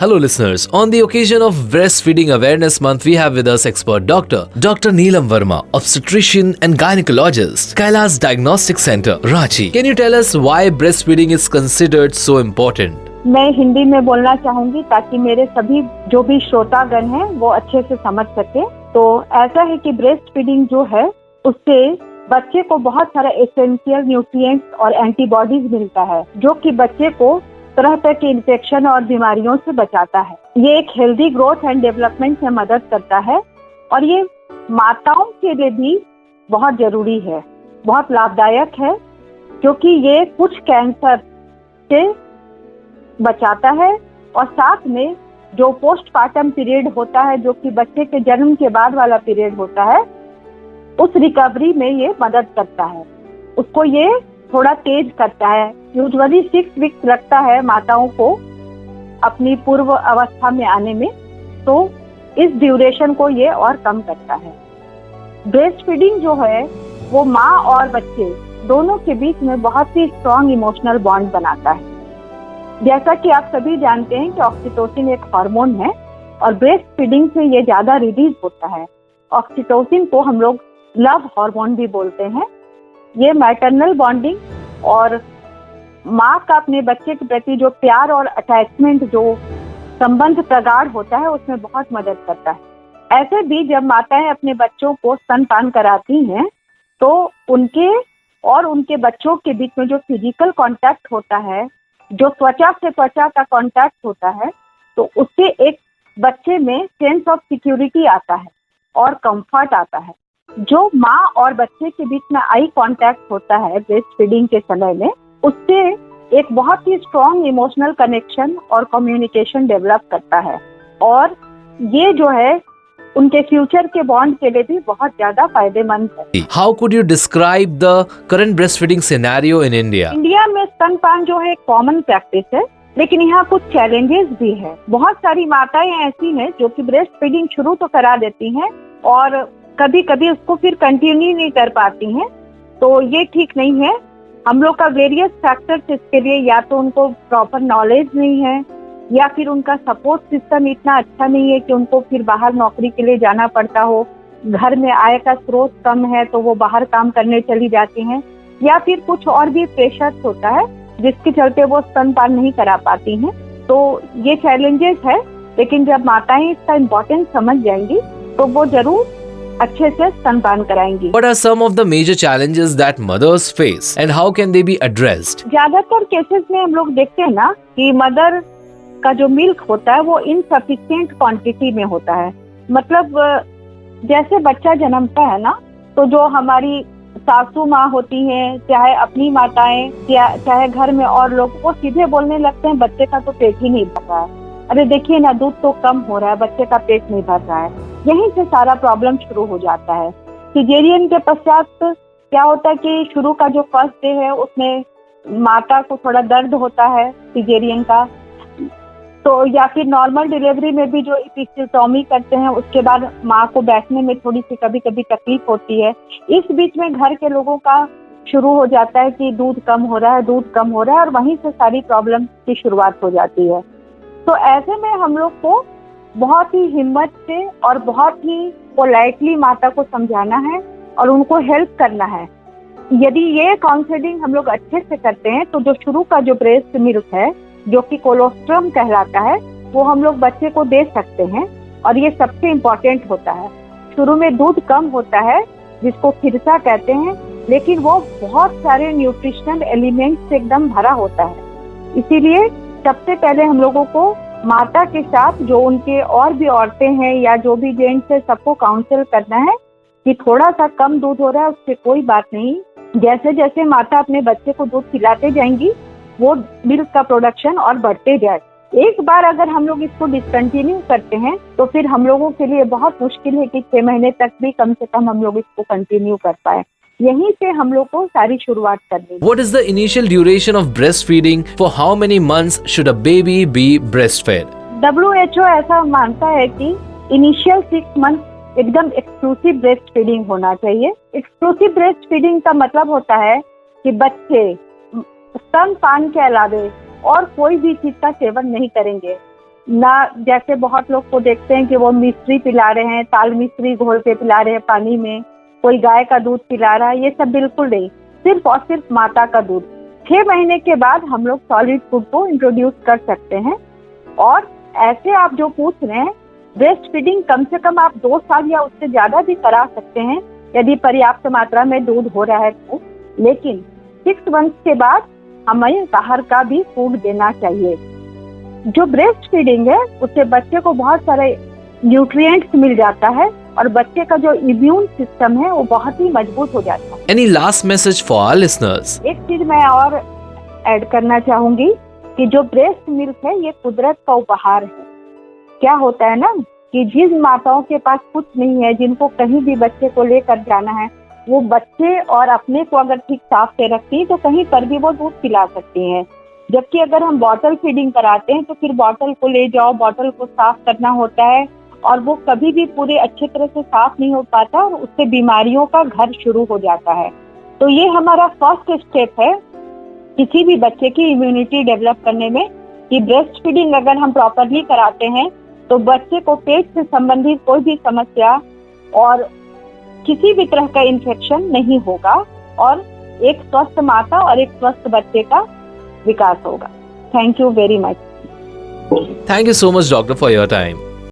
Hello listeners, on the occasion of Breastfeeding Awareness Month, we have with us expert Dr. Neelam Verma, obstetrician and gynecologist, Kailas Diagnostic Center, Ranchi. Can you tell us why breastfeeding is considered so important? मैं हिंदी में बोलना चाहूंगी ताकि मेरे सभी जो भी श्रोतागण हैं वो अच्छे से समझ सके। तो ऐसा है कि ब्रेस्ट फीडिंग जो है उससे बच्चे को बहुत सारा एसेंशियल न्यूट्रिएंट्स और एंटीबॉडीज मिलता है जो कि बच्चे को तरह तरह के इन्फेक्शन और बीमारियों से बचाता है। ये एक हेल्दी ग्रोथ एंड डेवलपमेंट में मदद करता है और ये माताओं के लिए भी बहुत जरूरी है, बहुत लाभदायक है क्योंकि ये कुछ कैंसर से बचाता है और साथ में जो पोस्टपार्टम पीरियड होता है जो कि बच्चे के जन्म के बाद वाला पीरियड होता है उस रिकवरी में ये मदद करता है, उसको ये थोड़ा तेज करता है। यूजुअली 6 वीक्स लगता है माताओं को अपनी पूर्व अवस्था में आने में, तो इस ड्यूरेशन को ये और कम करता है। ब्रेस्ट फीडिंग जो है वो माँ और बच्चे दोनों के बीच में बहुत ही स्ट्रॉन्ग इमोशनल बॉन्ड बनाता है। जैसा कि आप सभी जानते हैं कि ऑक्सीटोसिन एक हार्मोन है और ब्रेस्ट फीडिंग से ये ज्यादा रिलीज होता है। ऑक्सीटोसिन को हम लोग लव हार्मोन भी बोलते हैं। ये मैटरनल बॉन्डिंग और माँ का अपने बच्चे के प्रति जो प्यार और अटैचमेंट, जो संबंध प्रगाढ़ होता है, उसमें बहुत मदद करता है। ऐसे भी जब माताएं अपने बच्चों को स्तनपान कराती हैं तो उनके बच्चों के बीच में जो फिजिकल कांटेक्ट होता है, जो त्वचा से त्वचा का कांटेक्ट होता है, तो उससे एक बच्चे में सेंस ऑफ सिक्योरिटी आता है और कंफर्ट आता है। जो माँ और बच्चे के बीच में आई कांटेक्ट होता है ब्रेस्ट फीडिंग के समय में, उससे एक बहुत ही स्ट्रॉन्ग इमोशनल कनेक्शन और कम्युनिकेशन डेवलप करता है और ये जो है उनके फ्यूचर के बॉन्ड के लिए भी बहुत ज्यादा फायदेमंद है। How could you describe the current breastfeeding scenario in India? India में स्तनपान जो है कॉमन प्रैक्टिस है, लेकिन यहाँ कुछ चैलेंजेस भी है। बहुत सारी माताएं ऐसी हैं जो कि ब्रेस्ट फीडिंग शुरू तो करा देती हैं और कभी कभी उसको फिर कंटिन्यू नहीं कर पाती हैं, तो ये ठीक नहीं है। हम लोग का वेरियस फैक्टर्स इसके लिए, या तो उनको प्रॉपर नॉलेज नहीं है या फिर उनका सपोर्ट सिस्टम इतना अच्छा नहीं है कि उनको फिर बाहर नौकरी के लिए जाना पड़ता हो, घर में आय का स्रोत कम है तो वो बाहर काम करने चली जाती हैं, या फिर कुछ और भी प्रेशर होता है जिसके चलते वो स्तनपान नहीं करा पाती हैं। तो ये चैलेंजेस है, लेकिन जब माताएं इसका इम्पोर्टेंस समझ जाएंगी तो वो जरूर अच्छे से स्तनपान कराएंगी। What are some of the major challenges that mothers face and how can they be addressed? ज्यादातर केसेस में हम लोग देखते हैं ना कि मदर का जो मिल्क होता है वो इनसफिशिएंट क्वांटिटी में होता है। मतलब जैसे बच्चा जन्मता है ना, तो जो हमारी सासू माँ होती हैं, चाहे अपनी माताएं, चाहे घर में और लोग, वो सीधे बोलने लगते हैं बच्चे का तो पेट ही नहीं भर रहा है, अरे देखिए ना दूध तो कम हो रहा है, बच्चे का पेट नहीं भर रहा है। यहीं से सारा प्रॉब्लम शुरू हो जाता है। सिजेरियन के पश्चात क्या होता है कि शुरू का जो फर्स्ट डे है उसमें माता को थोड़ा दर्द होता है सिजेरियन का, तो या फिर नॉर्मल डिलीवरी में भी जो इपिसियोटॉमी करते हैं उसके बाद माँ को बैठने में थोड़ी सी कभी कभी तकलीफ होती है। इस बीच में घर के लोगों का शुरू हो जाता है कि दूध कम हो रहा है, दूध कम हो रहा है, और वहीं से सारी प्रॉब्लम की शुरुआत हो जाती है। तो ऐसे में हम लोग को बहुत ही हिम्मत से और बहुत ही पोलाइटली माता को समझाना है और उनको हेल्प करना है। यदि ये काउंसलिंग हम लोग अच्छे से करते हैं तो जो शुरू का जो ब्रेस्ट मिल्क है, जो कि कोलोस्ट्रम कहलाता है, वो हम लोग बच्चे को दे सकते हैं और ये सबसे इम्पोर्टेंट होता है। शुरू में दूध कम होता है जिसको खिरसा कहते हैं, लेकिन वो बहुत सारे न्यूट्रिशनल एलिमेंट्स से एकदम भरा होता है। इसीलिए सबसे पहले हम लोगों को माता के साथ जो उनके और भी औरतें हैं या जो भी जेंट्स है, सबको काउंसिल करना है कि थोड़ा सा कम दूध हो रहा है, उससे कोई बात नहीं। जैसे जैसे माता अपने बच्चे को दूध खिलाते जाएंगी वो मिल्क का प्रोडक्शन और बढ़ते जाए। एक बार अगर हम लोग इसको डिसकंटिन्यू करते हैं तो फिर हम लोगों के लिए बहुत मुश्किल है कि 6 महीने तक भी कम से कम हम लोग इसको कंटिन्यू कर पाए। यहीं से हम लोग को सारी शुरुआत करनी है। What is the initial duration of breastfeeding? For how many months should a baby be breastfed? WHO ऐसा मानता है कि इनिशियल 6 मंथ एकदम एक्सक्लूसिव ब्रेस्ट फीडिंग होना चाहिए। एक्सक्लूसिव ब्रेस्ट फीडिंग का मतलब होता है कि बच्चे स्तनपान के अलावे और कोई भी चीज का सेवन नहीं करेंगे। ना जैसे बहुत लोग को देखते हैं कि वो मिश्री पिला रहे हैं, ताल मिश्री घोल के पिला रहे हैं पानी में, कोई गाय का दूध पिला रहा है, ये सब बिल्कुल नहीं, सिर्फ और सिर्फ माता का दूध। 6 महीने के बाद हम लोग सॉलिड फूड को इंट्रोड्यूस कर सकते हैं। और ऐसे आप जो पूछ रहे हैं, ब्रेस्ट फीडिंग कम से कम आप 2 साल या उससे ज्यादा भी करा सकते हैं यदि पर्याप्त मात्रा में दूध हो रहा है तो। लेकिन 6 मंथ के बाद हमें बाहर का भी फूड देना चाहिए। जो ब्रेस्ट फीडिंग है उससे बच्चे को बहुत सारे न्यूट्रिएंट्स मिल जाता है और बच्चे का जो इम्यून सिस्टम है वो बहुत ही मजबूत हो जाता है। Any last message for our listeners? एक चीज मैं और ऐड करना चाहूंगी कि जो ब्रेस्ट मिल्क है ये कुदरत का उपहार है। क्या होता है ना कि जिन माताओं के पास कुछ नहीं है, जिनको कहीं भी बच्चे को लेकर जाना है, वो बच्चे और अपने को अगर ठीक साफ से रखती है तो कहीं पर भी वो दूध पिला सकती हैं। जबकि अगर हम बॉटल फीडिंग कराते हैं तो फिर बॉटल को ले जाओ, बॉटल को साफ करना होता है और वो कभी भी पूरे अच्छे तरह से साफ नहीं हो पाता और उससे बीमारियों का घर शुरू हो जाता है। तो ये हमारा फर्स्ट स्टेप है किसी भी बच्चे की इम्यूनिटी डेवलप करने में कि ब्रेस्ट फीडिंग अगर हम प्रॉपरली कराते हैं तो बच्चे को पेट से संबंधित कोई भी समस्या और किसी भी तरह का इन्फेक्शन नहीं होगा और एक स्वस्थ माता और एक स्वस्थ बच्चे का विकास होगा। Thank you very much. Thank you so much, doctor, for your time.